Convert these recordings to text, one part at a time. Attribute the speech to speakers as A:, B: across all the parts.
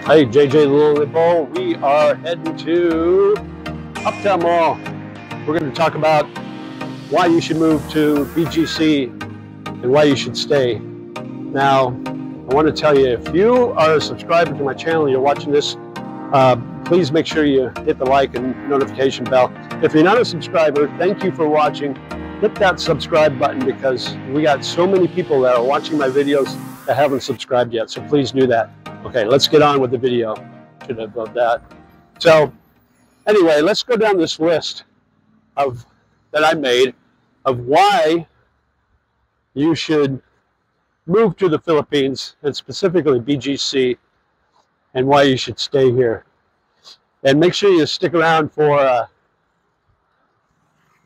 A: Hey, JJ the Lonely Bull. We are heading to Uptown Mall. We're going to talk about why you should move to BGC and why you should stay. Now, I want to tell you, if you are a subscriber to my channel, you're watching this, please make sure you hit the like and notification bell. If you're not a subscriber, thank you for watching. Hit that subscribe button because we got so many people that are watching my videos that haven't subscribed yet, so please do that. Okay, let's get on with the video. Should have done that. So anyway, let's go down this list that I made of why you should move to the Philippines, and specifically BGC, and why you should stay here. And make sure you stick around for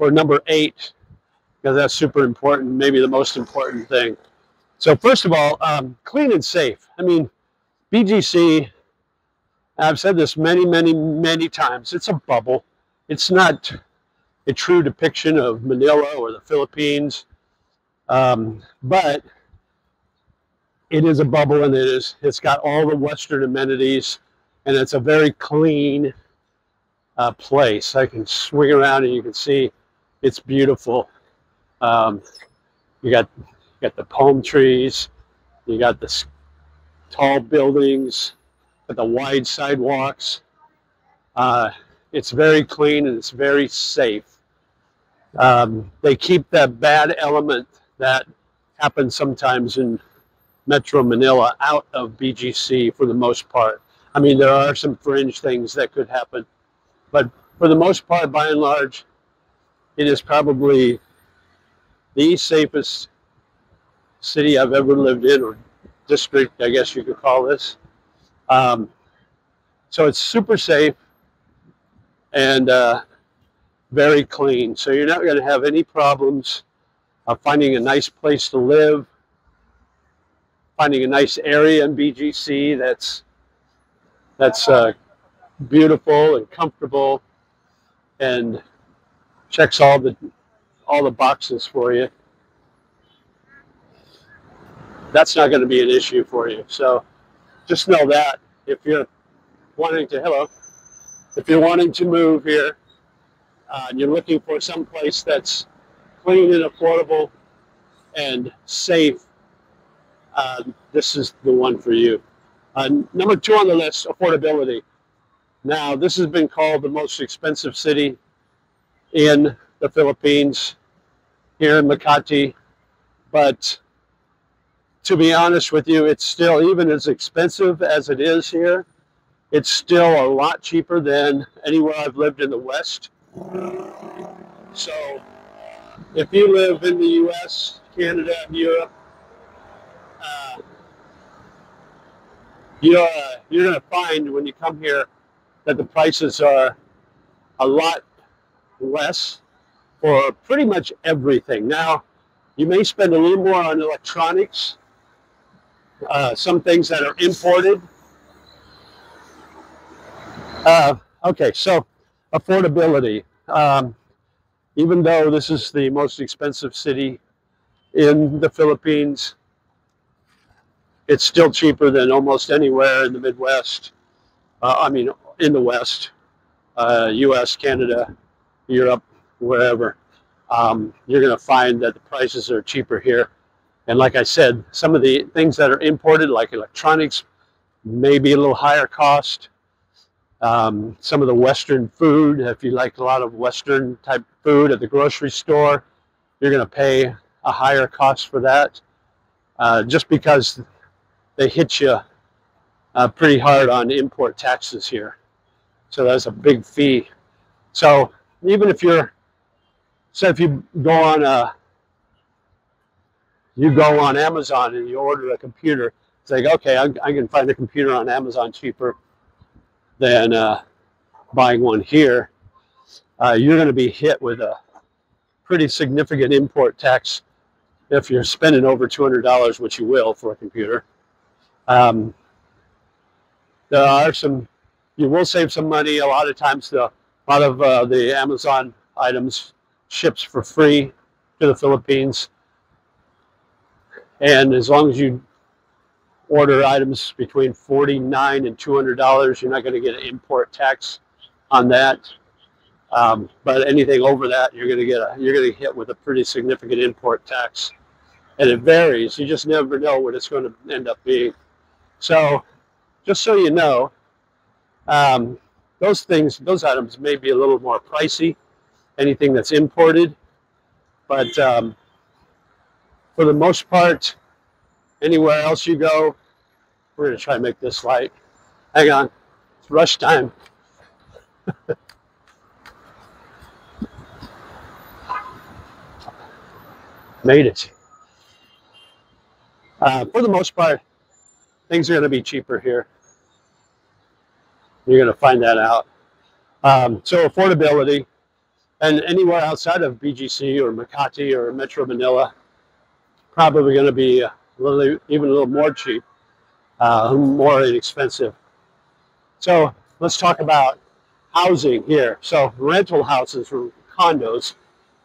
A: number 8, because that's super important, maybe the most important thing. So first of all, clean and safe. I mean, BGC, I've said this many times, it's a bubble. It's not a true depiction of Manila or the Philippines, but it is a bubble, and it's got all the Western amenities, and it's a very clean place. I can swing around and you can see it's beautiful. You got the palm trees, you got the tall buildings, but the wide sidewalks. It's very clean and it's very safe. They keep that bad element that happens sometimes in Metro Manila out of BGC for the most part. I mean, there are some fringe things that could happen, but for the most part, by and large, it is probably the safest city I've ever lived in, or district, I guess you could call this. So it's super safe and very clean. So you're not going to have any problems finding a nice place to live, finding a nice area in BGC that's beautiful and comfortable and checks all the boxes for you. That's not going to be an issue for you. So just know that if you're wanting to move here and you're looking for some place that's clean and affordable and safe, this is the one for you. Number 2 on the list, affordability. Now, this has been called the most expensive city in the Philippines, here in Makati, but to be honest with you, it's still, even as expensive as it is here, it's still a lot cheaper than anywhere I've lived in the West. So if you live in the US, Canada, Europe, you're going to find when you come here that the prices are a lot less for pretty much everything. Now, you may spend a little more on electronics, some things that are imported. Okay, so affordability. Even though this is the most expensive city in the Philippines, it's still cheaper than almost anywhere in the Midwest. I mean, in the West, US, Canada, Europe, wherever. You're going to find that the prices are cheaper here. And like I said, some of the things that are imported, like electronics, may be a little higher cost. Some of the Western food, if you like a lot of Western type food at the grocery store, you're going to pay a higher cost for that, just because they hit you pretty hard on import taxes here. So that's a big fee. So even if you're, so if you go on Amazon and you order a computer, it's like, okay, I can find a computer on Amazon cheaper than buying one here. You're going to be hit with a pretty significant import tax if you're spending over $200, which you will for a computer. There are some, you will save some money. A lot of times a lot of the Amazon items ships for free to the Philippines. And as long as you order items between $49 and $200, you're not going to get an import tax on that. But anything over that, you're going to get hit with a pretty significant import tax, and it varies. You just never know what it's going to end up being. So, just so you know, those items may be a little more pricey. Anything that's imported, but for the most part, anywhere else you go, we're going to try and make this light. Hang on, it's rush time. Made it. For the most part, things are going to be cheaper here. You're going to find that out. So affordability, and anywhere outside of BGC or Makati or Metro Manila, probably going to be even a little more cheap, more inexpensive. So let's talk about housing here. So rental houses or condos.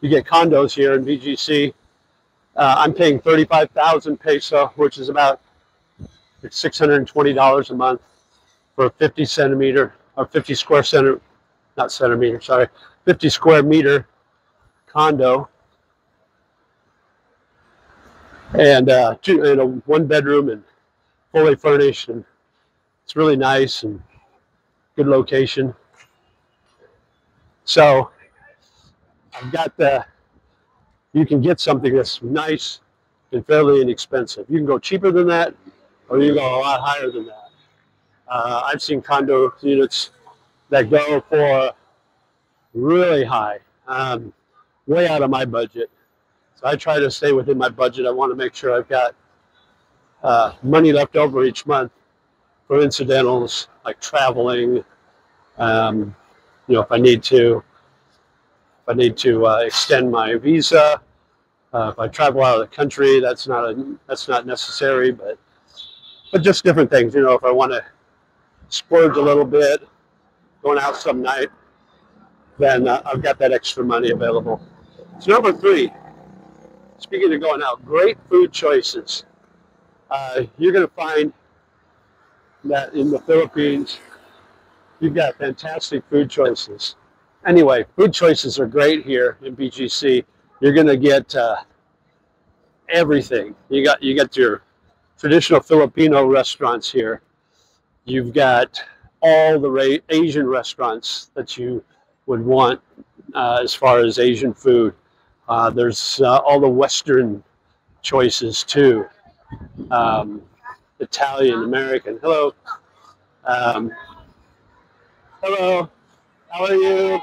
A: You get condos here in BGC. I'm paying 35,000 peso, which is about $620 a month for a 50 centimeter or 50 square centimeter, not centimeter, sorry, 50 square meter condo, and one bedroom and fully furnished, and it's really nice and good location. So I've got you can get something that's nice and fairly inexpensive. You can go cheaper than that, or you can go a lot higher than that. I've seen condo units that go for really high, way out of my budget. So I try to stay within my budget. I want to make sure I've got money left over each month for incidentals like traveling. If I need to extend my visa, if I travel out of the country, that's not necessary, but just different things. If I want to splurge a little bit, going out some night, then I've got that extra money available. So number 3, speaking of going out, great food choices. You're going to find that in the Philippines, you've got fantastic food choices. Anyway, food choices are great here in BGC. You're going to get everything. You got your traditional Filipino restaurants here. You've got all the Asian restaurants that you would want as far as Asian food. There's all the Western choices too. Italian, American. Hello. Hello. How are you?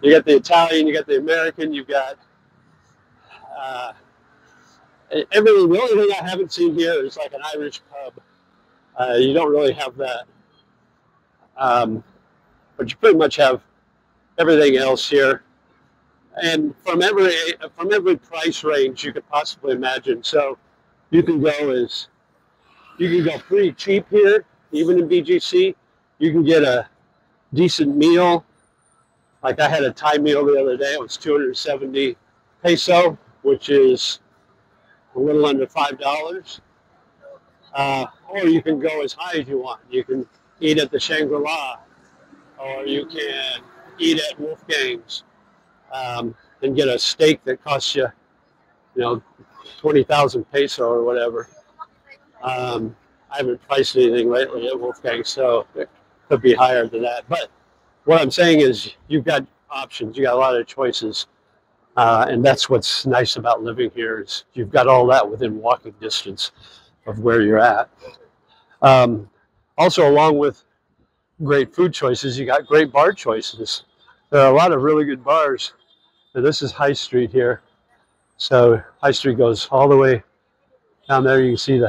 A: You got the Italian, you got the American, you've got everything. The only thing I haven't seen here is like an Irish pub. You don't really have that. But you pretty much have everything else here. And from every price range you could possibly imagine. So you can go pretty cheap here, even in BGC. You can get a decent meal. Like I had a Thai meal the other day. It was 270 peso, which is a little under $5. Or you can go as high as you want. You can eat at the Shangri-La, or you can eat at Wolfgang's and get a steak that costs you, 20,000 peso or whatever. I haven't priced anything lately at Wolfgang, so it could be higher than that. But what I'm saying is you've got options. You got a lot of choices. And that's what's nice about living here is you've got all that within walking distance of where you're at. Also, along with great food choices, you got great bar choices. There are a lot of really good bars. Now, this is High Street here. So High Street goes all the way down there. You can see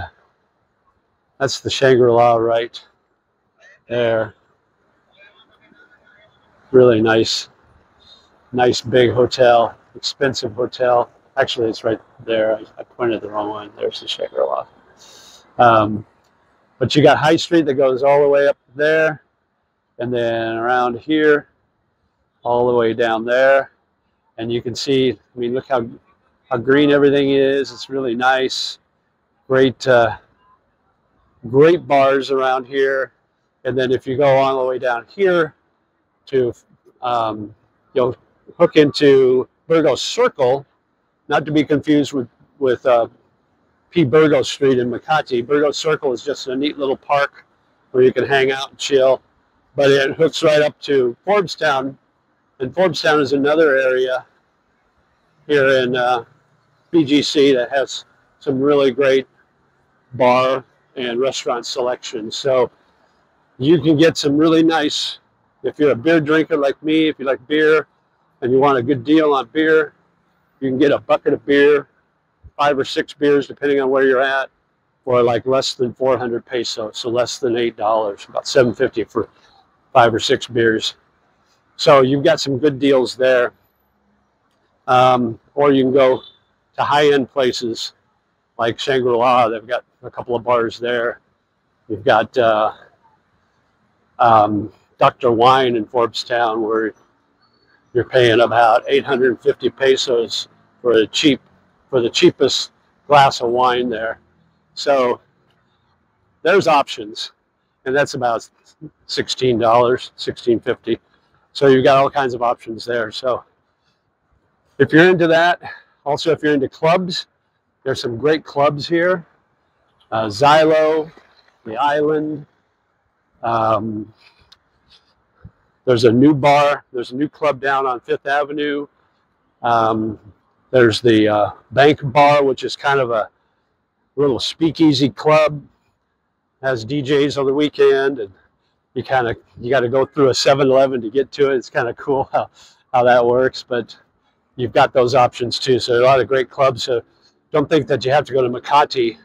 A: that's the Shangri-La right there. Really nice big hotel, expensive hotel. Actually, it's right there. I pointed the wrong one. There's the Shangri-La. But you got High Street that goes all the way up there, and then around here, all the way down there. And you can see, look how green everything is. It's really nice. Great, great bars around here. And then if you go all the way down here to, you'll hook into Burgos Circle, not to be confused with P. Burgos Street in Makati. Burgos Circle is just a neat little park where you can hang out and chill, but it hooks right up to Forbes-town, and Forbes-town is another area here in BGC that has some really great bar and restaurant selections. So you can get some really nice, if you're a beer drinker like me, if you like beer and you want a good deal on beer, you can get a bucket of beer, 5 or 6 beers, depending on where you're at, for like less than 400 pesos, so less than $8, about $7.50 for 5 or 6 beers. So you've got some good deals there. Or you can go to high-end places like Shangri-La. They've got a couple of bars there. You've got Dr. Wine in Forbes-town, where you're paying about 850 pesos for the cheapest glass of wine there. So there's options, and that's about $16, $16.50. So you've got all kinds of options there. So if you're into that, also if you're into clubs, there's some great clubs here. Xylo, The Island. There's a new bar. There's a new club down on 5th Avenue. There's the Bank Bar, which is kind of a little speakeasy club. Has DJs on the weekend, and you got to go through a 7-Eleven to get to it. It's kind of cool how that works, but you've got those options too. So a lot of great clubs. So don't think that you have to go to Makati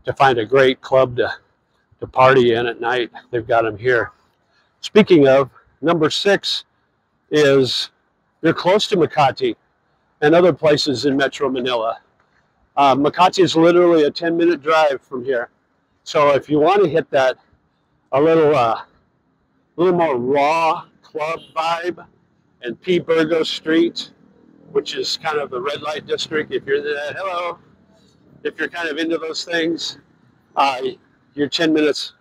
A: to find a great club to party in at night. They've got them here. Speaking of, number 6 is you're close to Makati and other places in Metro Manila. Makati is literally a 10-minute drive from here. So if you want to hit that a little more raw club vibe, and P. Burgos Street, which is kind of the red light district, if you're into that, hello. If you're kind of into those things, you're 10 minutes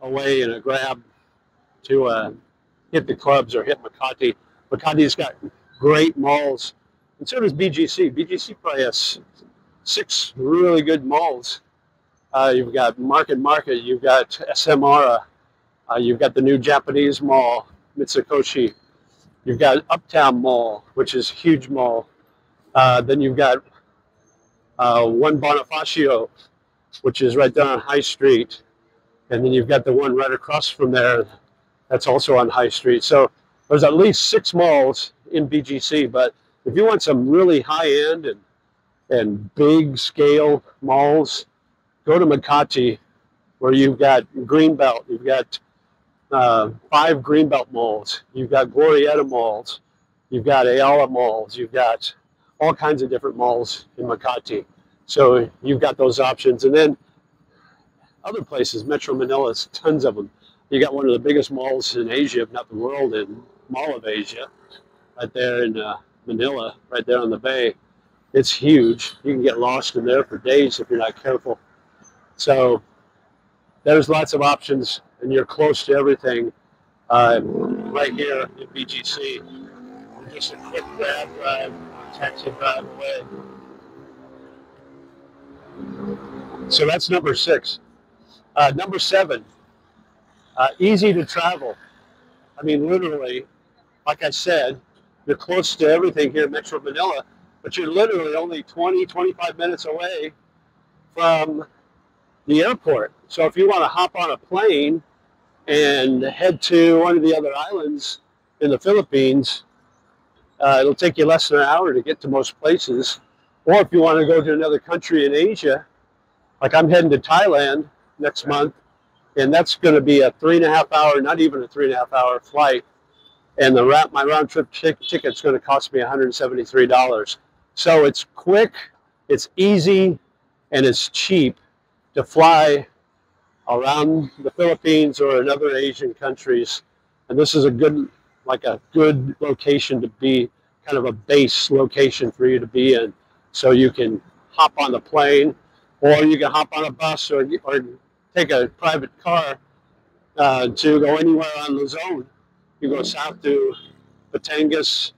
A: away in a grab to hit the clubs or hit Makati. Makati's got great malls, and so does BGC. BGC probably has 6 really good malls. You've got Market, you've got SMR, you've got the new Japanese mall, Mitsukoshi. You've got Uptown Mall, which is a huge mall. Then you've got one Bonifacio, which is right there on High Street. And then you've got the one right across from there that's also on High Street. So there's at least 6 malls in BGC, but if you want some really high-end and big scale malls, go to Makati, where you've got Greenbelt. You've got 5 Greenbelt malls. You've got Glorietta malls. You've got Ayala malls. You've got all kinds of different malls in Makati. So you've got those options. And then other places, Metro Manila, tons of them. You got one of the biggest malls in Asia, if not the world, in Mall of Asia, right there in Manila, right there on the bay. It's huge. You can get lost in there for days if you're not careful. So there's lots of options, and you're close to everything right here in BGC. Just a quick grab drive, taxi drive away. So that's number 6. Number 7, easy to travel. I mean, literally, like I said, you're close to everything here in Metro Manila, but you're literally only 20, 25 minutes away from the airport. So if you want to hop on a plane and head to one of the other islands in the Philippines, it'll take you less than an hour to get to most places. Or if you want to go to another country in Asia, like I'm heading to Thailand next month, and that's going to be a 3.5 hour, not even a 3.5 hour flight. And my round trip ticket's going to cost me $173. So it's quick, it's easy, and it's cheap to fly around the Philippines or in other Asian countries. And this is a good location to be, kind of a base location for you to be in. So you can hop on the plane, or you can hop on a bus or take a private car to go anywhere on Luzon. You go south to Batangas,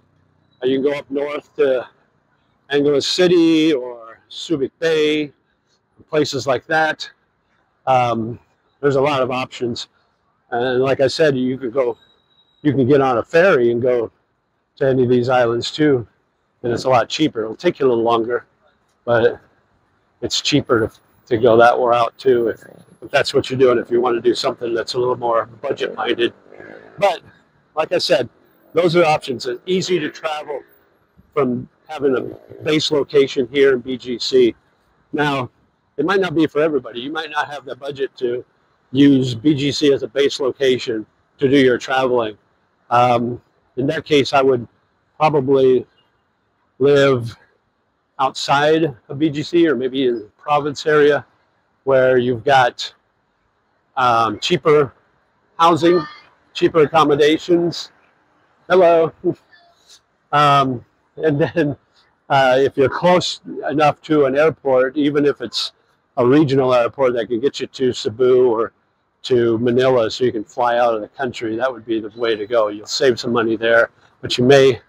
A: you can go up north to Angeles City or Subic Bay, places like that. There's a lot of options, and like I said, you can get on a ferry and go to any of these islands too, and it's a lot cheaper. It'll take you a little longer, but it's cheaper to go that route too, if that's what you're doing, if you want to do something that's a little more budget minded. But like I said, those are options. It's easy to travel from having a base location here in BGC. Now, it might not be for everybody. You might not have the budget to use BGC as a base location to do your traveling. In that case, I would probably live outside of BGC or maybe in the province area where you've got cheaper housing, cheaper accommodations. Hello. And then if you're close enough to an airport, even if it's a regional airport that can get you to Cebu or to Manila so you can fly out of the country, that would be the way to go. You'll save some money there, but you may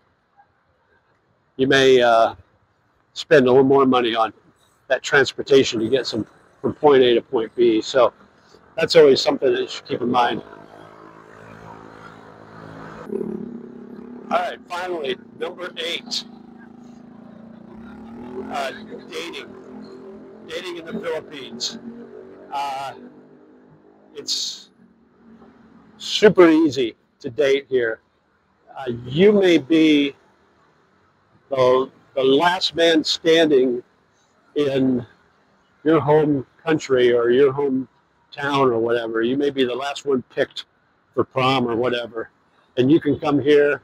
A: spend a little more money on that transportation to get some from point A to point B. So that's always something that you should keep in mind. All right, finally, number 8, dating in the Philippines. It's super easy to date here. You may be the last man standing in your home country or your hometown or whatever. You may be the last one picked for prom or whatever, and you can come here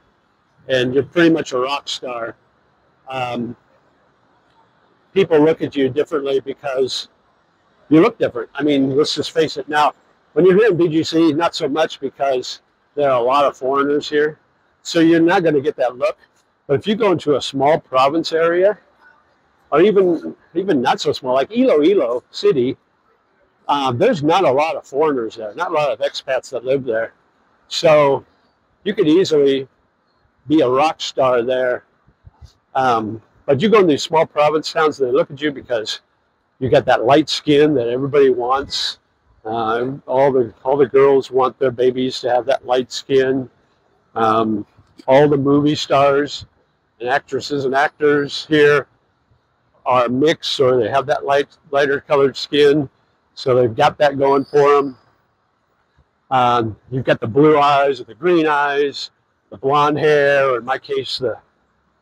A: and you're pretty much a rock star. People look at you differently because you look different. I mean, let's just face it. Now, when you're here in BGC, not so much, because there are a lot of foreigners here, so you're not going to get that look. But if you go into a small province area, or even not so small, like Iloilo City, there's not a lot of foreigners there, not a lot of expats that live there. So you could easily be a rock star there. But you go in these small province towns, they look at you because you got that light skin that everybody wants. All the girls want their babies to have that light skin. All the movie stars and actresses and actors here are mixed, or they have that lighter colored skin, so they've got that going for them. You've got the blue eyes or the green eyes, the blonde hair, or in my case, the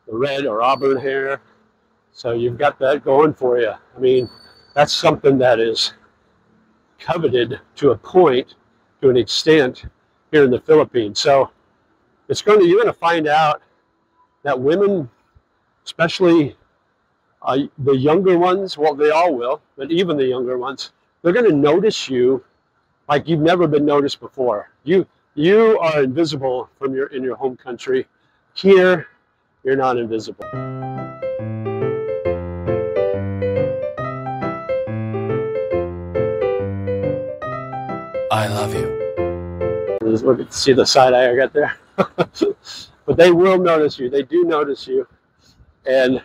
A: red or auburn hair. So you've got that going for you. I mean, that's something that is coveted to a point, to an extent, here in the Philippines. So you're going to find out that women, especially the younger ones, well, they all will, but even the younger ones, they're going to notice you like you've never been noticed before. You are invisible in your home country. Here, you're not invisible.
B: I love you.
A: Look at, see the side eye I got there? But they will notice you. They do notice you. And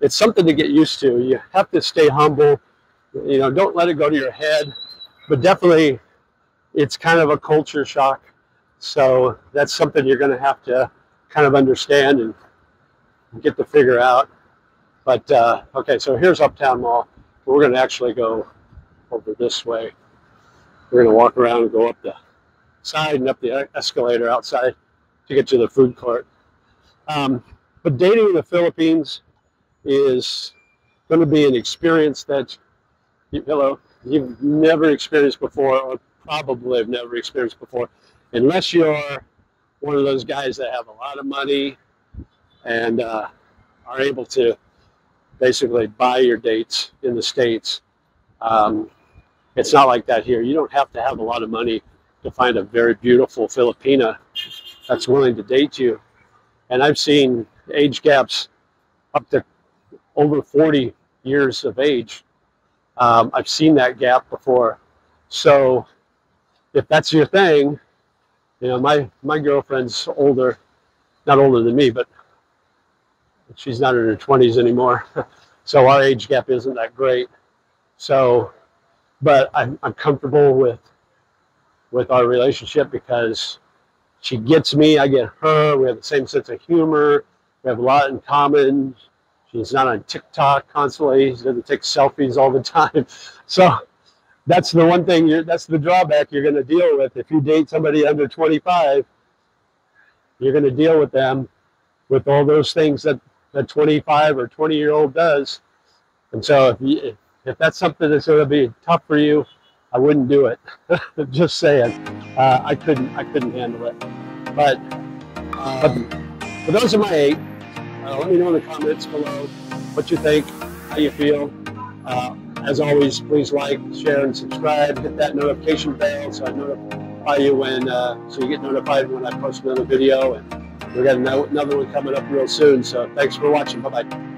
A: it's something to get used to. You have to stay humble. You know, don't let it go to your head. But definitely, it's kind of a culture shock. So that's something you're going to have to kind of understand and get to figure out. But, okay, so here's Uptown Mall. We're going to actually go over this way. We're going to walk around and go up the side and up the escalator outside to get to the food court. But dating in the Philippines is going to be an experience that you've never experienced before, or probably have never experienced before, unless you're one of those guys that have a lot of money and are able to basically buy your dates in the States. It's not like that here. You don't have to have a lot of money to find a very beautiful Filipina that's willing to date you. And I've seen age gaps up to over 40 years of age I've seen that gap before. So if that's your thing, you know, my girlfriend's older, not older than me, but she's not in her 20s anymore. So our age gap isn't that great. So, but I'm comfortable with our relationship because she gets me, I get her. We have the same sense of humor. We have a lot in common. She's not on TikTok constantly. She doesn't take selfies all the time. So that's the one thing, that's the drawback you're going to deal with. If you date somebody under 25, you're going to deal with them with all those things that a 25 or 20-year-old does. And so if that's something that's going to be tough for you, I wouldn't do it. Just saying. I couldn't handle it. But those are my 8. Let me know in the comments below what you think, how you feel. As always, please like, share, and subscribe. Hit that notification bell so I notify you so you get notified when I post another video. And we got another one coming up real soon. So thanks for watching. Bye-bye.